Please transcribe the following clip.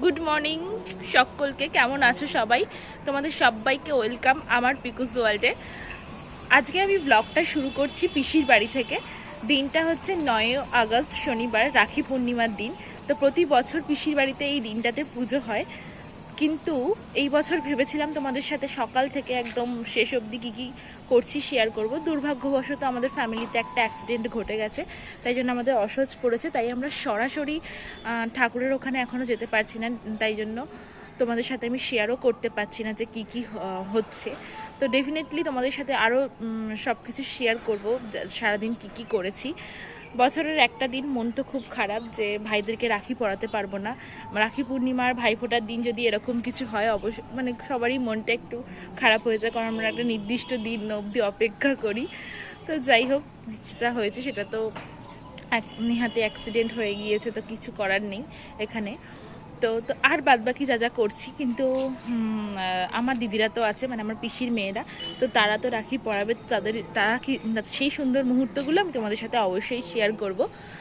Good morning সকলকে, কেমন আছো সবাই? তোমাদের সবাইকে ওয়েলকাম আমার পিকুস ওয়ার্ল্ডে। আজকে আমি ব্লগটা শুরু করছি পিসির বাড়ি থেকে। দিনটা হচ্ছে 9 আগস্ট, শনিবার, রাখি পূর্ণিমার দিন। তো প্রতি বছর পিসির বাড়িতে এই দিনটাতে পুজো হয়, কিন্তু এই বছর ভেবেছিলাম তোমাদের সাথে সকাল থেকে একদম শেষ অবধি কী কী করছি শেয়ার করব। দুর্ভাগ্যবশত আমাদের ফ্যামিলিতে একটা অ্যাক্সিডেন্ট ঘটে গেছে, তাই জন্য আমাদের অসহজ পড়েছে, তাই আমরা সরাসরি ঠাকুরের ওখানে এখনও যেতে পারছি না। তাই জন্য তোমাদের সাথে আমি শেয়ারও করতে পারছি না যে কী কী হচ্ছে। তো ডেফিনেটলি তোমাদের সাথে আরও সব কিছু শেয়ার করবো, সারাদিন কী কী করেছি। বছরের একটা দিন মন তো খুব খারাপ যে ভাইদেরকে রাখি পরাতে পারবো না। রাখি পূর্ণিমার ভাইফোঁটার দিন যদি এরকম কিছু হয়, অবশ্য মানে সবারই মনটা একটু খারাপ হয়ে যায়, কারণ আমরা একটা নির্দিষ্ট দিন অবধি অপেক্ষা করি। তো যাই হোক, যেটা হয়েছে সেটা তো নিহাতে অ্যাক্সিডেন্ট হয়ে গিয়েছে, তো কিছু করার নেই এখানে। তো তো আর বাদ বাকি যা যা করছি, কিন্তু আমার দিদিরা তো আছে, মানে আমার পিসির মেয়েরা, তো তারা তো রাখি পরাবে, তারা কি সেই সুন্দর মুহূর্তগুলো আমি তোমাদের সাথে অবশ্যই শেয়ার করব।